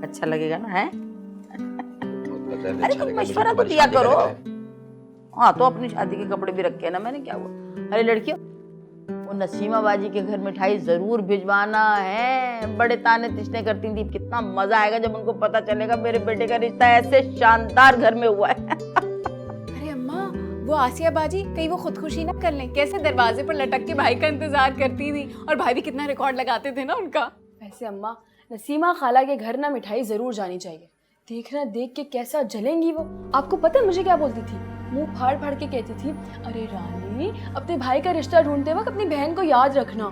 अच्छा लगेगा ना, है? पता है, अरे अच्छा तुम लगेगा, मशवरा तो मुझे दिया तुम्हारी करो। शादी का हाँ तो अपनी शादी के कपड़े भी रखे हैं ना मैंने, क्या हुआ? अरे लड़कियों, वो नसीमा बाजी के घर मिठाई जरूर भिजवाना है। बड़े ताने तिश्ने करती थी, कितना मजा आएगा जब उनको पता चलेगा मेरे बेटे का रिश्ता ऐसे शानदार घर में हुआ है। अरे अम्मा, वो आसिया बाजी कहीं वो खुदकुशी ना कर लें। कैसे दरवाजे पर लटक के भाई का इंतजार करती थी, और भाई भी कितना रिकॉर्ड लगाते थे ना उनका। वैसे अम्मा, नसीमा खाला के घर ना मिठाई जरूर जानी चाहिए। देखना, देख के कैसा जलेंगी वो। आपको पता है मुझे क्या बोलती थी? मुंह फाड़ फाड़ के कहती थी, अरे रानी, अपने भाई का रिश्ता ढूंढते वक्त अपनी बहन को याद रखना।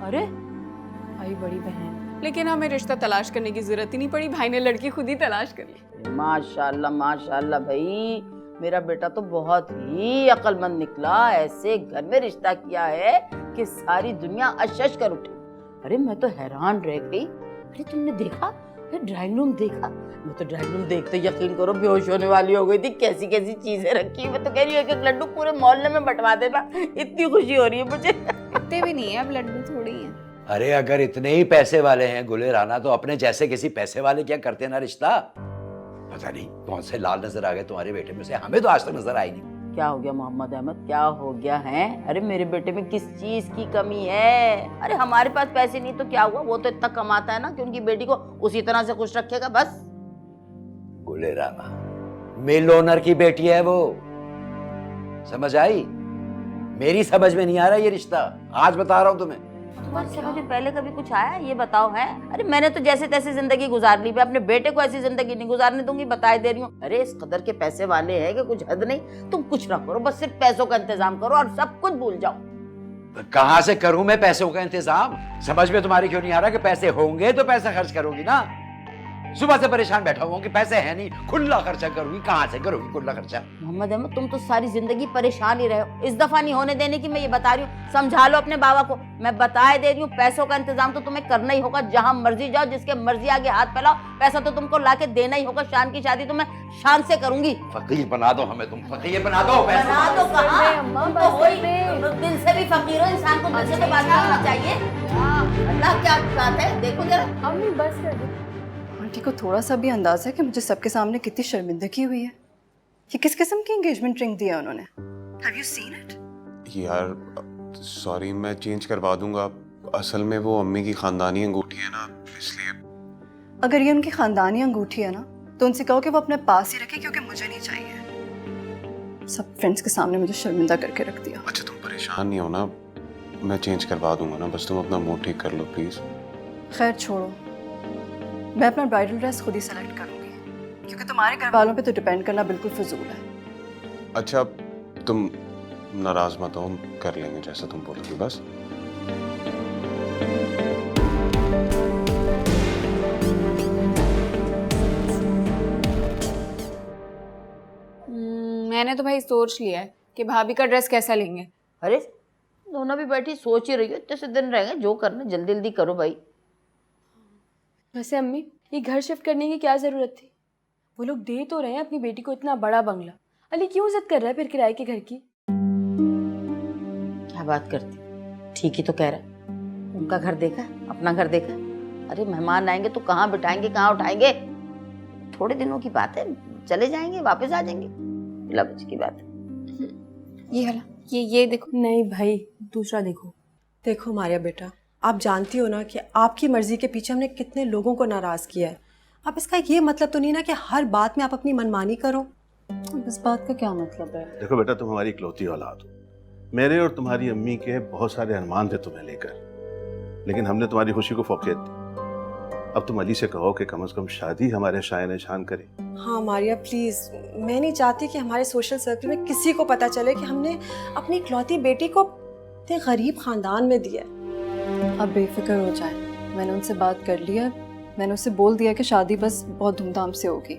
अरे भाई बड़ी बहन। लेकिन हमें रिश्ता तलाश करने की जरूरत ही नहीं पड़ी, भाई ने लड़की खुद ही तलाश कर ली। माशाल्लाह माशाल्लाह भाई, मेरा बेटा तो बहुत ही अक्लमंद निकला। ऐसे घर में रिश्ता किया है कि सारी दुनिया अशश कर उठी। अरे मैं तो हैरान रह गई। अरे तुमने देखा ड्राइंग रूम देखा? मैं तो ड्राइंग रूम देखते यकीन करो बेहोश होने वाली हो गई थी। कैसी कैसी चीजें रखी। मैं तो कह रही हूँ एक एक लड्डू पूरे मोहल्ले में बंटवा देना, इतनी खुशी हो रही है मुझे। इतने भी नहीं है, अब लड्डू थोड़ी है। अरे अगर इतने ही पैसे वाले हैं गुले राना, तो अपने जैसे किसी पैसे वाले क्या करते ना रिश्ता। पता नहीं कौन से लाल नजर आ गए तुम्हारे बेटे में से, हमें तो आज तक नजर आई नहीं। क्या हो गया मोहम्मद अहमद, क्या हो गया है? अरे मेरे बेटे में किस चीज की कमी है? अरे हमारे पास पैसे नहीं तो क्या हुआ, वो तो इतना कमाता है ना कि उनकी बेटी को उसी तरह से खुश रखेगा बस। गुले राना मिल ओनर की बेटी है वो, समझ आई? मेरी समझ में नहीं आ रहा ये रिश्ता, आज बता रहा हूं तुम्हें। तुम्हारी समझ में पहले कभी कुछ आया? ये बताओ है। अरे मैंने तो जैसे तैसे जिंदगी गुजार ली, मैं अपने बेटे को ऐसी जिंदगी नहीं गुजारने दूंगी, बताए दे रही हूँ। अरे इस कदर के पैसे वाले हैं कि कुछ हद नहीं। तुम कुछ ना करो, बस सिर्फ पैसों का इंतजाम करो और सब कुछ भूल जाओ। कहां से करूं मैं पैसों का इंतजाम? समझ में तुम्हारी क्यों नहीं आ रहा कि पैसे होंगे तो पैसा खर्च करोगी ना। सुबह से परेशान बैठा हुआ हूं कि पैसे है नहीं, खुला खर्चा करूंगी। कहां से करोगी खुला खर्चा? मोहम्मद अहमद, तुम तो सारी जिंदगी परेशान ही रहे हो। इस दफा नहीं होने देने की मैं ये बता रही हूँ। समझा लो अपने बाबा को। मैं बताए दे रही हूँ, पैसों का इंतजाम तो तुम्हें करना ही होगा। जहां मर्जी जाओ, जिसके मर्जी आगे हाथ फैलाओ, पैसा तो तुमको लाके देना ही होगा। शान की शादी तो मैं शान से करूंगी। फकीर बना दो हमें, तुम फकीर बना दो। बना दो कहाँ? अम्मा, तुम बस तो हो ही कर दे। दिल से भी फकीर हो। इंसान को दिल से तो बात करना चाहिए। अल्लाह क्या बात है, देखो जरा। अम्मी बस कर दे। आंटी को थोड़ा सा भी अंदाजा है कि मुझे सबके सामने कितनी शर्मिंदगी हुई है। ये किस किस्म की एंगेजमेंट रिंग दिया उन्होंने? Have you seen it? यार सॉरी, मैं चेंज करवा दूंगा। असल में वो अम्मी की खानदानी अंगूठी है ना, इसलिए। अगर ये उनकी खानदानी अंगूठी है ना, तो उनसे कहो कि वो अपने पास ही रखे, क्योंकि मुझे नहीं चाहिए। सब फ्रेंड्स के सामने मुझे शर्मिंदा करके रख दिया। अच्छा तुम परेशान नहीं हो ना, मैं चेंज करवा दूंगा ना, बस तुम अपना मूड ठीक कर लो प्लीज। खैर छोड़ो, मैं अपना ब्राइडल ड्रेस खुद ही सेलेक्ट करूंगी, क्योंकि तुम्हारे घर वालों पे तो डिपेंड करना बिल्कुल फजूल है। अच्छा तुम नाराज मत हो, हम कर लेंगे जैसा तुम बोलोगी बस। मैंने तो भाई सोच लिया है कि भाभी का ड्रेस कैसा लेंगे। अरे दोनों भी बैठी सोच ही रही हो। इतने से दिन रह गए, जो करना जल्दी जल्दी करो भाई। वैसे अम्मी, ये घर शिफ्ट करने की क्या जरूरत थी? वो लोग दे तो रहे हैं अपनी बेटी को इतना बड़ा बंगला। अली क्यों जिद कर रहा है फिर किराए के घर की? क्या बात करती, ठीक ही तो कह रहा है। उनका घर देखा, अपना घर देखा। अरे मेहमान आएंगे तो कहाँ बिठाएंगे, कहाँ उठाएंगे? थोड़े दिनों की बात है, चले जाएंगे, वापस आ जाएंगे। लबज की बात है। ये हला, ये देखो। नहीं भाई, दूसरा देखो। देखो मारिया बेटा, आप जानती हो ना कि आपकी मर्जी के पीछे हमने कितने लोगों को नाराज किया है। अब इसका ये मतलब तो नहीं ना कि हर बात में आप अपनी मनमानी करो। इस बात का क्या मतलब है? देखो बेटा, तुम हमारी इकलौती औलाद हो। मेरे और तुम्हारी अम्मी के बहुत सारे अरमान थे तुम्हें लेकर, लेकिन हमने तुम्हारी खुशी को फौकियत दी। अब तुम अली से कहो कि कम से कम शादी हमारे शायन शान करे। हाँ मारिया प्लीज, मैं नहीं चाहती कि हमारे सोशल सर्कल में किसी को पता चले कि हमने अपनी इकलौती बेटी को इतने गरीब खानदान में दिया। अब बेफिक्र हो जाए, मैंने उनसे बात कर लिया। मैंने उससे बोल दिया कि शादी बस बहुत धूमधाम से होगी,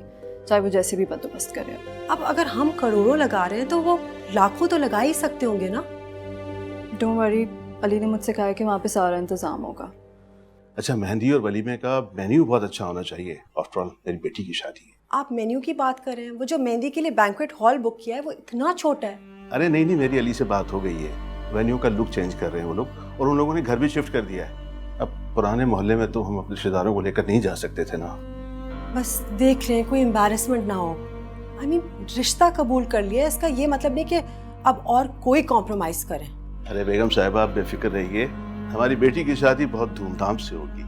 चाहे वो जैसे भी बंदोबस्त करे। अब अगर हम करोड़ों लगा रहे हैं तो वो लाखों तो लगा ही सकते होंगे ना। डोंट वरी, अली ने मुझसे कहा कि वहाँ पे सारा इंतजाम होगा। अच्छा, मेहंदी और वलीमे का मेन्यू बहुत अच्छा होना चाहिए। आफ्टर ऑल मेरी बेटी की शादी है। आप मेन्यू की बात कर रहे हैं? वो जो मेहंदी के लिए बैंक्वेट हॉल बुक किया है वो इतना छोटा है। अरे नहीं नहीं, मेरी अली से बात हो गई है। वेन्यू का लुक चेंज कर रहे हैं वो लोग, और उन लोगों ने घर भी शिफ्ट कर दिया है। अब पुराने मोहल्ले में तो हम अपने रिश्तेदारों को लेकर नहीं जा सकते थे ना, बस देख लें कोई एम्बैरेसमेंट ना हो। आई मीन रिश्ता कबूल कर लिया, इसका ये मतलब नहीं कि अब और कोई कॉम्प्रोमाइज करें। अरे बेगम साहिबा, आप बेफिक्र रहिए, हमारी बेटी की शादी बहुत धूमधाम से होगी।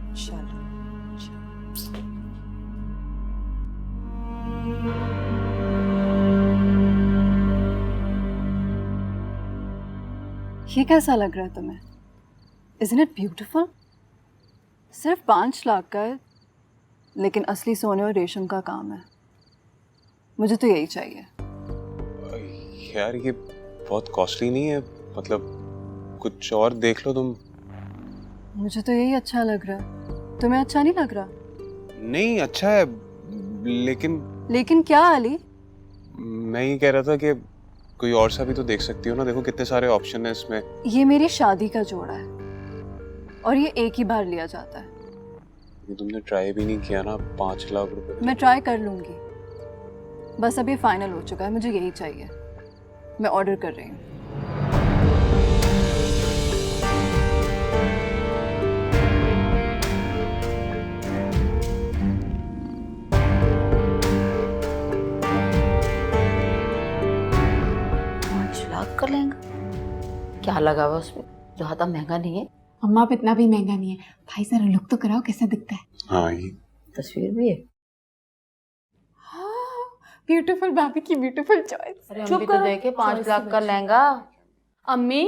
इंशाल्लाह। ये कैसा लग रहा है तुम्हें? Isn't it beautiful? सिर्फ 5 लाख का है, लेकिन असली सोने और रेशम का काम है। मुझे तो यही चाहिए। यार ये बहुत कॉस्टली नहीं है, मतलब कुछ और देख लो तुम। मुझे तो यही अच्छा लग रहा है। तुम्हें अच्छा नहीं लग रहा? नहीं अच्छा है, लेकिन क्या अली? मैं ये कह रहा था कि कोई और सा भी तो देख सकती हो ना, देखो कितने सारे ऑप्शन है इसमें। ये मेरी शादी का जोड़ा है और ये एक ही बार लिया जाता है। ये तुमने ट्राई भी नहीं किया ना, 5 लाख रुपए। मैं ट्राई कर लूंगी, बस अभी फाइनल हो चुका है, मुझे यही चाहिए। मैं ऑर्डर कर रही हूँ। कर लेंगे, क्या लगा हुआ उसमें, ज्यादा महंगा नहीं है। अम्मा अब इतना भी महंगा नहीं है। भाई जरा लुक तो कराओ कैसा दिखता है। हाँ ये तस्वीर भी है। ब्यूटीफुल भाभी की ब्यूटीफुल चॉइस। अरे हम चुप भी तो करो। देखे 5 Choice लाख की का बच्ची। लहंगा। अम्मी,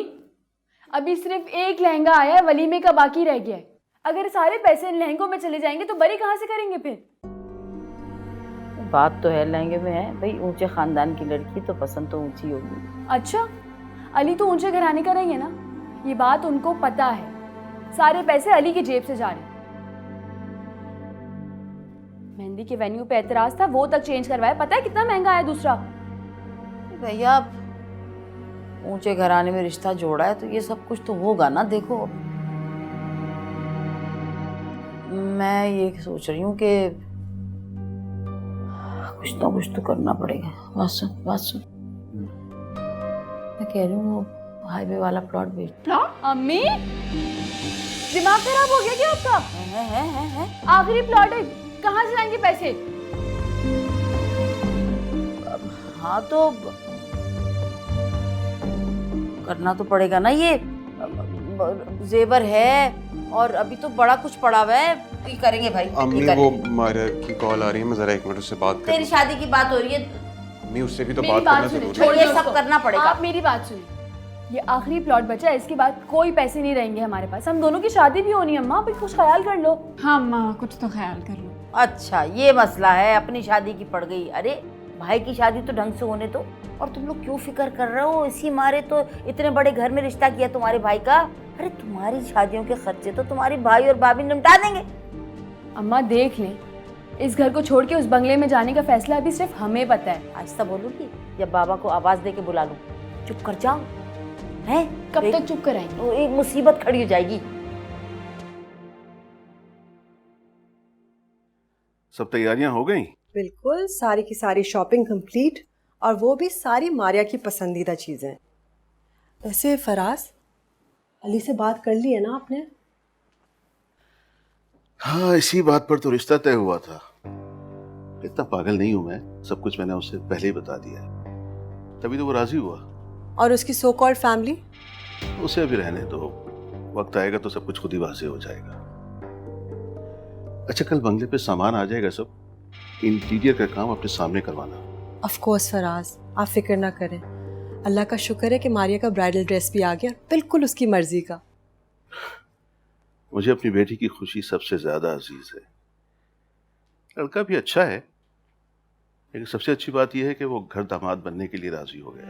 अभी सिर्फ एक लहंगा आया है, वलीमे का बाकी रह गया है। अगर सारे पैसे इन लहंगों में चले जाएंगे तो बड़ी कहाँ से करेंगे फिर? बात तो है लहंगे में है भाई, ऊंचे खानदान की लड़की तो पसंद तो ऊंची होगी। अच्छा, अली तो ऊंचे घराने का रहेंगे ना, ये बात उनको पता है। सारे पैसे अली की जेब से जा रहे हैं। मेहंदी के वेन्यू पे एतराज था, वो तक चेंज करवाया। पता है कितना महंगा आया दूसरा? भैया ऊंचे घराने में रिश्ता जोड़ा है तो ये सब कुछ तो होगा ना। देखो मैं ये सोच रही हूँ कि कुछ तो करना पड़ेगा। बात सुन मैं कह रही हूँ वो हाईवे वाला प्लॉट बेच। प्लॉट? अम्मी, दिमाग खराब हो गया क्या आपका? है। आखिरी प्लॉट है, कहाँ से आएंगे पैसे? हाँ तो करना तो पड़ेगा ना। ये जेवर है और अभी तो बड़ा कुछ पड़ा हुआ है, ये करेंगे भाई। अम्मी ये वो करेंगे। मारिया की कॉल आ रही है, मैं जरा 1 मिनट उससे बात कर तेरी शादी की बात हो रही है, अम्मी उससे भी तो मेरी बात बात करना सुनिए, जरूरी छोड़ है। ये दो सब उसको। करना पड़ेगा। आप मेरी बात सुनिए, ये आखिरी प्लॉट बचा है, इसके बाद कोई पैसे नहीं रहेंगे हमारे पास। हम दोनों की शादी भी होनी है अम्मा, अभी कुछ ख्याल कर लो। हाँ अम्मा, कुछ तो ख्याल कर लो। अच्छा ये मसला है, अपनी शादी की पड़ गई। अरे भाई की शादी तो ढंग से होने दो। और तुम लोग क्यों फिक्र कर रहे हो? इसी मारे तो इतने बड़े घर में रिश्ता किया तुम्हारे भाई का। अरे तुम्हारी शादियों के खर्चे तो तुम्हारी भाई और भाभी निपटा देंगे। अम्मा देख लें, इस घर को छोड़ के उस बंगले में जाने का फैसला अभी सिर्फ हमें पता है। आहिस्ता बोलूंगी या बाबा को आवाज दे के बुला लूं? चुप कर जाओ। हैं कब तक चुप कराएंगे? तो एक मुसीबत खड़ी हो जाएगी। सब तैयारियां हो गई? बिल्कुल, सारी की सारी शॉपिंग कंप्लीट, और वो भी सारी मारिया की पसंदीदा चीज़ें। वैसे फराज, अली से बात कर ली है ना आपने? हाँ, इसी बात पर तो रिश्ता तय हुआ था। इतना पागल नहीं हूं मैं, सब कुछ मैंने उससे पहले ही बता दिया है, तभी तो वो राजी हुआ। और उसकी सो कॉल्ड फैमिली? उसे अभी रहने दो, वक्त आएगा तो सब कुछ खुद ही वाज़ेह हो जाएगा। अच्छा, कल बंगले पे सामान आ जाएगा सब, इंटीरियर का काम अपने सामने करवाना। ऑफ कोर्स फराज, आप फिक्र ना करें। अल्लाह का शुक्र है कि मारिया का ब्राइडल ड्रेस भी आ गया, बिल्कुल उसकी मर्जी का। मुझे अपनी बेटी की खुशी सबसे ज्यादा अजीज है। लड़का भी अच्छा है, लेकिन सबसे अच्छी बात यह है कि वो घर दामाद बनने के लिए राजी हो गया।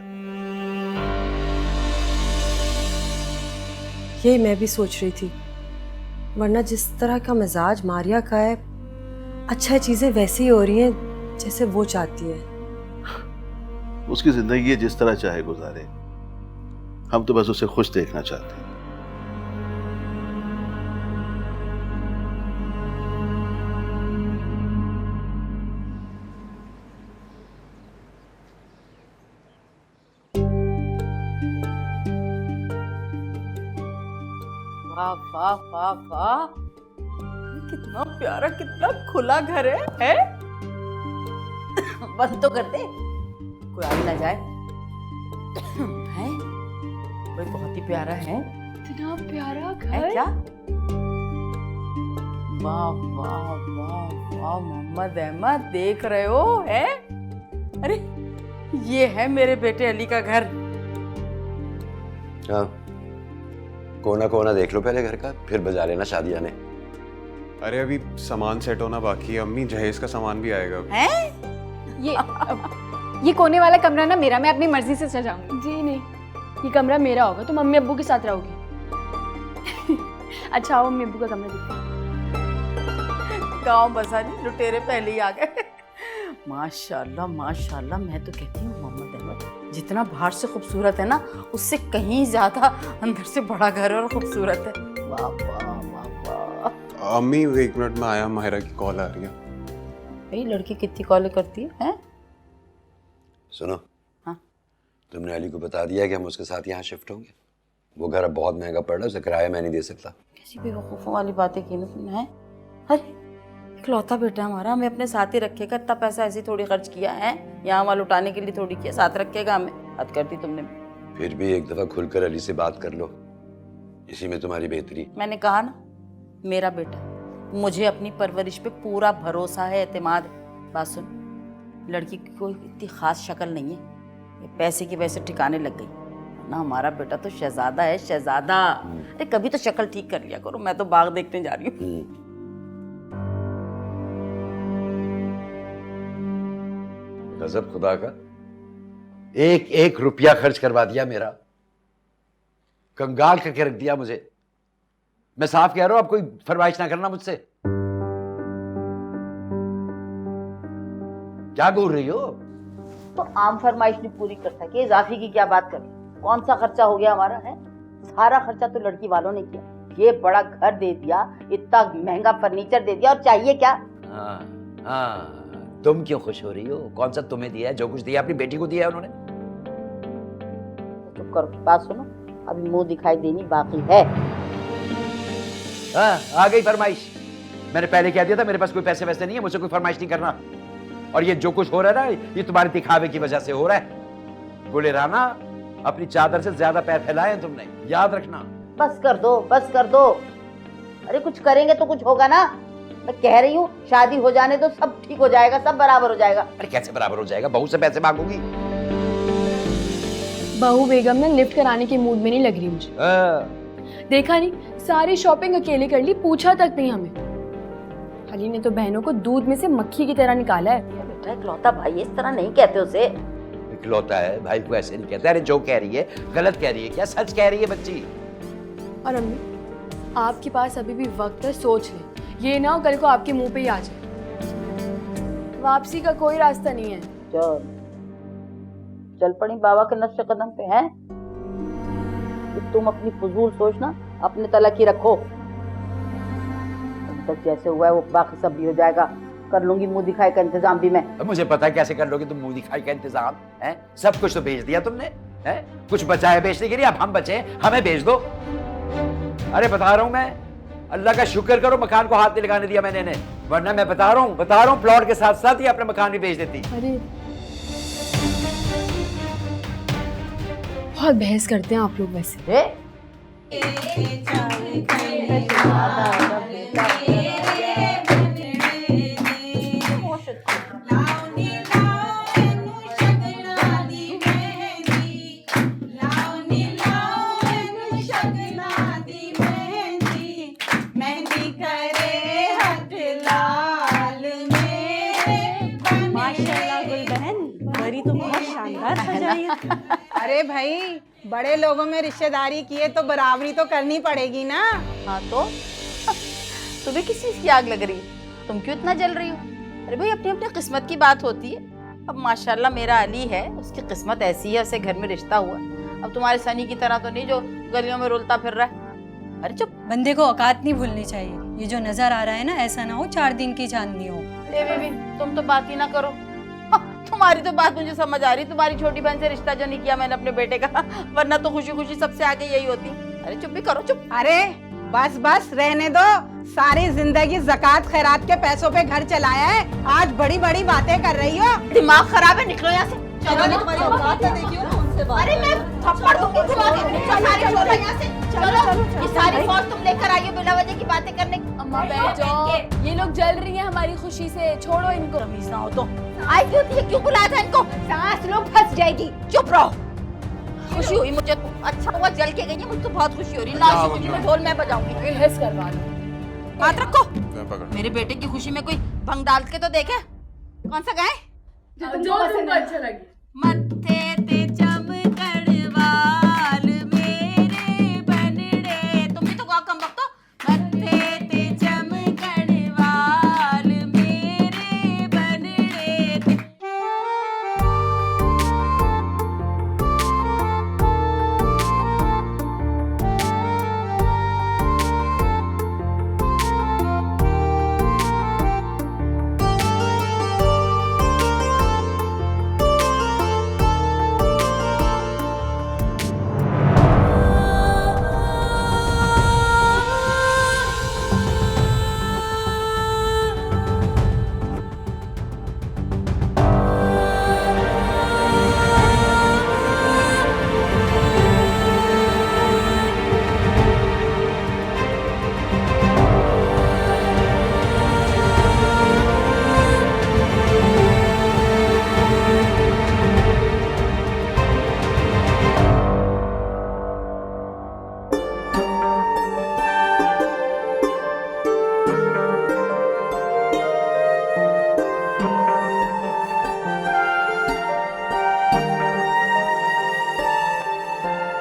ये मैं भी सोच रही थी, वरना जिस तरह का मिजाज मारिया का है, अच्छा चीजें वैसी ही हो रही हैं जैसे वो चाहती है। उसकी जिंदगी ये जिस तरह चाहे गुजारे, हम तो बस उसे खुश देखना चाहते हैं। वाह वाह वाह वाह, कितना प्यारा, कितना खुला घर है? बंद तो कर दे, कोई आ ना जाए। है कोई बहुत ही प्यारा है। इतना प्यारा है घर। क्या? वाह वाह वाह वाह मोहम्मद अहमद, देख रहे हो? है, अरे ये है मेरे बेटे अली का घर। हाँ, कोना कोना देख लो पहले घर का, फिर बजा लेना शादी आने। अरे अभी सामान सेट होना बाकी है अम्मी, जहेज का सामान भी आएगा। ये कोने वाला कमरा ना मेरा, मैं अपनी मर्जी से सजाऊंगी। जी नहीं, ये कमरा मेरा होगा, तुम मम्मी अब्बू के साथ रहोगी। अच्छा आओ, मम्मी अब्बू का कमरा दिखा। गांव बसा नहीं, लुटेरे पहले ही आ गए। माशाल्लाह माशाल्लाह, मैं तो कहती हूँ मोहम्मद अहमद जितना बाहर से खूबसूरत है ना, उससे कहीं ज्यादा अंदर से बड़ा घर और खूबसूरत है। वाह वाह वाह वाह। अम्मी 1 मिनट में आया, माहिरा की कॉल आ रही है। भाई लड़की कितनी कॉलें करती है? सुनो, हाँ? तुमने अली को बता दिया कि हम उसके साथ यहाँ शिफ्ट होंगे? वो घर अब बहुत महंगा पड़ रहा है, उसे किराया मैं नहीं दे सकता। कैसी बेवकूफ़ों वाली बातें की ना तुमने? है अरे इकलौता बेटा हमारा, हमें अपने साथ ही रखेगा। इतना पैसा ऐसे थोड़ी खर्च किया है, यहाँ वहाँ लुटाने के लिए थोड़ी किया, साथ रखेगा हमें। हद करती तुमने। फिर भी एक दफा खुलकर अली से बात कर लो, इसी में तुम्हारी बेहतरी। मैंने कहा ना, मेरा बेटा, मुझे अपनी परवरिश पे पूरा भरोसा है, एतमाद है। बात सुन, लड़की की कोई इतनी खास शक्ल नहीं है, ये पैसे की वजह से ठिकाने लग गई ना। हमारा बेटा तो शहजादा है, शहजादा। अरे कभी तो शक्ल ठीक कर लिया करो, मैं तो बाग देखने जा रही हूँ। गजब खुदा का, एक एक रुपया खर्च करवा दिया मेरा, कंगाल करके रख दिया मुझे। मैं साफ कह रहा हूं, अब कोई फरमाइश ना करना मुझसे। क्या बोल रही हो? तो आम फरमाइश नहीं पूरी कर सके, इजाफी की क्या बात करें? कौन सा खर्चा हो गया हमारा? है सारा खर्चा तो लड़की वालों ने किया। ये बड़ा घर दे दिया, इतना महंगा फर्नीचर दे दिया, और चाहिए क्या? हाँ हाँ, तुम क्यों खुश हो रही हो? कौन सा तुम्हें दिया है? जो कुछ दिया अपनी बेटी को दिया है उन्होंने। चुप करो, बात सुनो, अभी मुंह दिखाई देनी बाकी है। हाँ, आ गई फरमाइश। मैंने पहले कह दिया था मेरे पास कोई पैसे वैसे नहीं है, मुझसे कोई फरमाइश नहीं करना। और ये जो कुछ हो रहा है ना, ये तुम्हारे दिखावे की वजह से हो रहा है। गुले राना, अपनी चादर से ज्यादा पैर फैलाए हैं तुमने, याद रखना। बस कर दो, बस कर दो। अरे कुछ करेंगे तो कुछ होगा ना। मैं कह रही हूँ शादी हो जाने दो, सब ठीक हो जाएगा, सब बराबर हो जाएगा। अरे कैसे बराबर हो जाएगा? बहू से पैसे मांगूंगी? बहू बेगम ना लिफ्ट कराने के मूड में नहीं लग रही मुझे। देखा नहीं, सारी शॉपिंग अकेले कर ली, पूछा तक नहीं हमें। अली ने तो बहनों को दूध में से मक्खी की तरह निकाला है। बेटा इकलौता भाई, इस तरह नहीं कहते उसे। इकलौता है भाई को ऐसे नहीं कहते। अरे जो कह रही है गलत कह रही है क्या? सच कह रही है बच्ची। और अम्मी, आपके पास अभी भी वक्त है, सोच ले, ये ना हो कल को आपके मुंह पे ही आ जाए। वापसी का कोई रास्ता नहीं है। चल पड़ी बाबा के नक्शे कदम पे हैं। तुम अपनी फजूल सोचना अपने तलक ही रखो। तक जैसे हुआ है वो बाकी सब भी हो जाएगा। कर लूंगी मुंह दिखाई का इंतजाम भी मैं। मुझे पता है कैसे कर लोगे तुम मुंह दिखाई का इंतजाम। है सब कुछ तो भेज दिया तुमने, है कुछ बचा है बेचने के लिए? अब हम बचे, हमें भेज दो। अरे बता रहा हूं मैं, अल्लाह का शुक्र करो मकान को हाथ नहीं लगाने दिया मैंने इन्हें, वरना मैं बता रहा हूँ प्लॉट के साथ साथ ही अपना मकान भी बेच देती। अरे बहुत बहस करते हैं आप लोग वैसे। अरे भाई, बड़े लोगों में रिश्तेदारी किए तो बराबरी तो करनी पड़ेगी ना। हाँ तो तुम्हें किस चीज की आग लग रही है? तुम क्यों इतना जल रही हो? अरे भाई अपनी अपनी किस्मत की बात होती है। अब माशाल्लाह मेरा अली है, उसकी किस्मत ऐसी है, उसे घर में रिश्ता हुआ। अब तुम्हारे सनी की तरह तो नहीं जो गलियों में रुलता फिर रहा है। अरे चुप। बंदे को औकात नहीं भूलनी चाहिए। ये जो नजर आ रहा है ना, ऐसा ना हो 4 दिन की चांदनी हो। बेबी तुम तो बात ही ना करो। तुम्हारी तो बात मुझे समझ आ रही। तुम्हारी छोटी बहन से रिश्ता जो नहीं किया मैंने अपने बेटे का, वरना तो खुशी खुशी सबसे आगे यही होती। अरे चुप भी करो, चुप। अरे बस बस रहने दो, सारी जिंदगी जकात खैरात के पैसों पे घर चलाया है, आज बड़ी बड़ी बातें कर रही हो। दिमाग खराब है, निकलो यहाँ से। अरे मैं थप्पड़ दूंगी घुमा के। सारी छोड़ो यहाँ से, चलो। ये सारी फौज तुम लेकर आई हो बिना वजह की बातें करने। अम्मा बैठ जाओ, ये लोग जल रही हैं हमारी खुशी से, छोड़ो इनको। तमीज ना हो तो आई क्यों थी, क्यों बुलाया था इनको? सांस लोग फंस जाएगी, चुप रहो। खुशी हुई मुझे तो, अच्छा हुआ जल के गई है, मुझे तो बहुत खुशी हो रही है। लाश खुशी में ढोल मैं बजाऊंगी। हिस करवा लो। बात रखो। पकड़। मेरे बेटे की खुशी में कोई भंग डाल के तो देखे। कौन सा गाय जो तुमको अच्छा लगे। मत्थे ते चमकण वाल मेरे बनड़े। तुम भी तो गाओ कम वक्त। मत्थे ते चमकण वाल मेरे बनड़े।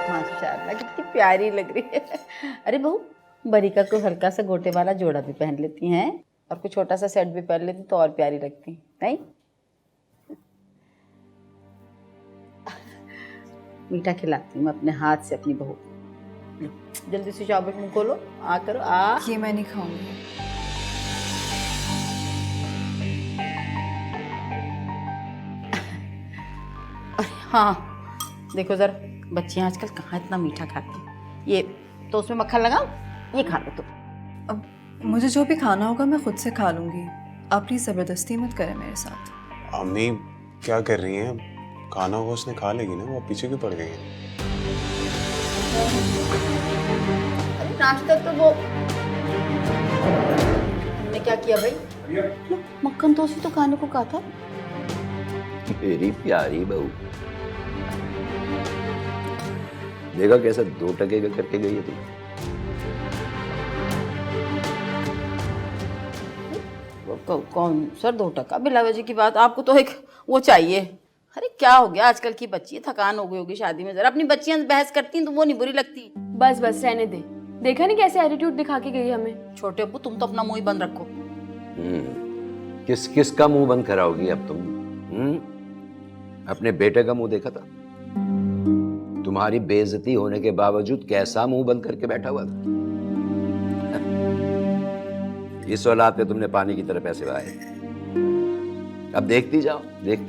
माशाल्लाह कितनी प्यारी लग रही है। अरे बहू, बरीका को हल्का सा गोटे वाला जोड़ा भी पहन लेती हैं और कुछ छोटा सा सेट भी पहन लेती तो और प्यारी लगती, नहीं? मीठा खिलाती हूँ मैं अपने हाथ से अपनी बहू। लो, जल्दी से चौबट मुंह खोलो, आ करो आ। ये मैं नहीं खाऊंगी। अरे हाँ, देखो जरा बच्चियाँ आजकल कहाँ इतना मीठा खाती हैं। ये तो उसमें मक्खन लगाओ, ये खा लो तुम। अब मुझे जो भी खाना होगा मैं खुद से खा लूंगी, आप प्लीज जबरदस्ती मत करें मेरे साथ। अम्मी क्या कर रही हैं? खाना होगा उसने खा लेगी ना, वो पीछे क्यों पड़ गई है? अरे नाश्ता तो वो हमने क्या किया भाई? लो, मक्खन तो उसी तो खाने को कहा था। मेरी प्यारी बहू, देखा कैसा 2 टके का करके गई है तू। कौन सर 2 टका? बिला वजह की बात, आपको तो एक वो चाहिए। अरे क्या हो गया, आजकल की बच्ची थकान हो गई होगी शादी में। जरा अपनी बच्चियां बहस करती हैं तो वो नहीं बुरी लगती। बस बस रहने दे, देखा नहीं कैसे एटीट्यूड दिखा के गई हमें। छोटे अब्बू तुम तो अपना मुंह ही बंद रखो। किस किस का मुंह बंद कराओगी अब तुम? अपने बेटे का मुंह देखा था? तुम्हारी बेइज्जती होने के बावजूद कैसा मुंह बंद करके बैठा हुआ था। इस औलाद पे तुमने पानी की तरह पैसे बहाए। अब देखती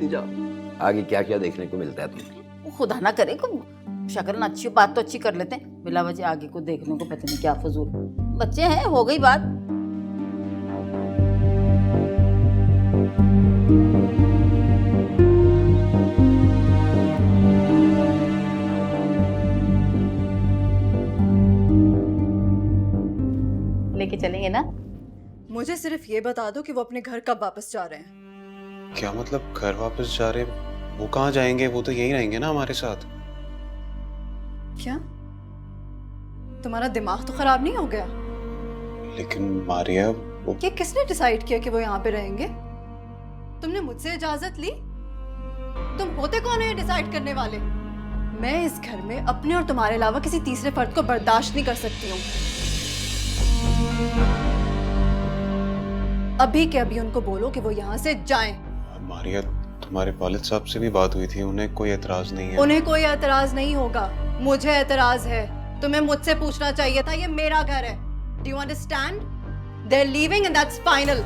जाओ आगे क्या क्या देखने को मिलता है तुम्हें। खुदा ना करे को शक्ल अच्छी बात तो अच्छी कर लेते हैं, बिला वजह आगे को देखने को पता नहीं क्या फजूल। बच्चे हैं, हो गई बात। लेके चलेंगे ना? मुझे सिर्फ ये बता दो कि वो अपने घर कब वापस जा रहे हैं। क्या मतलब घर वापस जा रहे? वो कहाँ जाएंगे? वो तो यहीं रहेंगे ना हमारे साथ। क्या तुम्हारा दिमाग तो खराब नहीं हो गया? लेकिन मारिया वो... ये किसने डिसाइड किया कि वो यहाँ पे रहेंगे? तुमने मुझसे इजाजत ली? तुम होते कौन है डिसाइड करने वाले? मैं इस घर में अपने और तुम्हारे अलावा किसी तीसरे फर्द को बर्दाश्त नहीं कर सकती हूँ। अभी के अभी उनको बोलो कि वो यहाँ से जाएं। मारिया तुम्हारे वालिद साहब से भी बात हुई थी, उन्हें कोई एतराज नहीं है। उन्हें कोई एतराज नहीं होगा, मुझे एतराज है। तुम्हें मुझसे पूछना चाहिए था, ये मेरा घर है। Do you understand? They're leaving and that's final.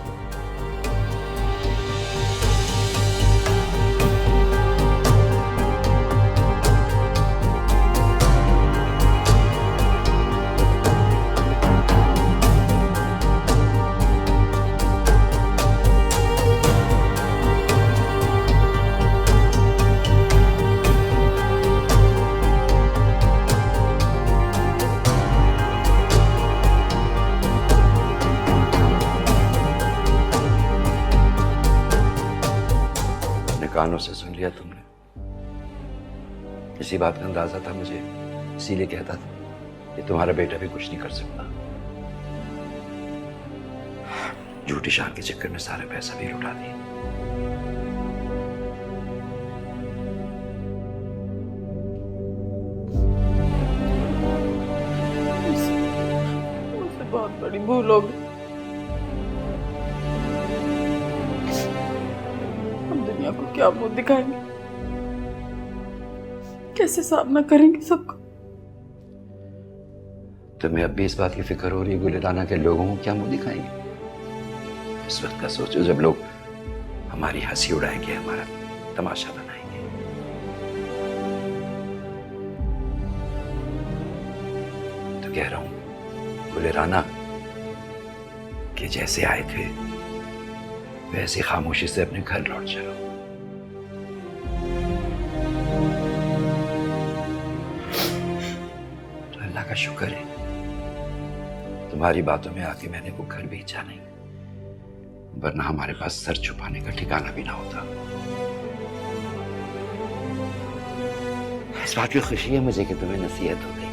लिया तुमने। इसी बात का अंदाजा था मुझे, इसीलिए कहता था कि तुम्हारा बेटा भी कुछ नहीं कर सकता। झूठी शान के चक्कर में सारे पैसा भी लुटा दिए। मुझसे बहुत बड़ी भूल हो गई। हम दुनिया को क्या मुंह दिखाएंगे, कैसे सामना करेंगे सबको। तुम्हें अब भी इस बात की फिक्र हो रही है गुलिराना के लोगों को क्या मुंह दिखाएंगे? इस वक्त का सोचो जब लोग हमारी हंसी उड़ाएंगे, हमारा तमाशा बनाएंगे। तो कह रहा हूं गुलिराना कि जैसे आए थे वैसे खामोशी से अपने घर लौट चलो। तो अल्लाह का शुक्र है तुम्हारी बातों में आके मैंने वो घर भेजा नहीं, वरना हमारे पास सर छुपाने का ठिकाना भी ना होता। इस बात की खुशी है मुझे कि तुम्हें नसीहत हो गई।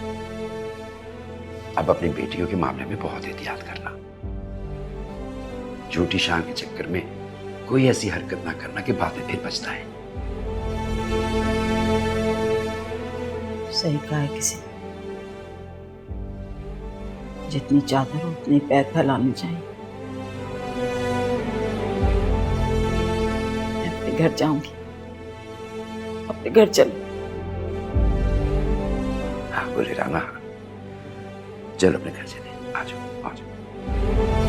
अब अपनी बेटियों के मामले में बहुत एहतियात करना, झूठी शान के चक्कर में कोई ऐसी हरकत ना करना कि बातें फिर पछताएं। सही कहा है किसी ने, जितनी चादर हो उतने पैर फैलाने चाहिए। मैं अपने घर जाऊंगी, अपने घर चलो। हाँ गुलिराना, चलो अपने घर चले। आ जाओ, आ जाओ।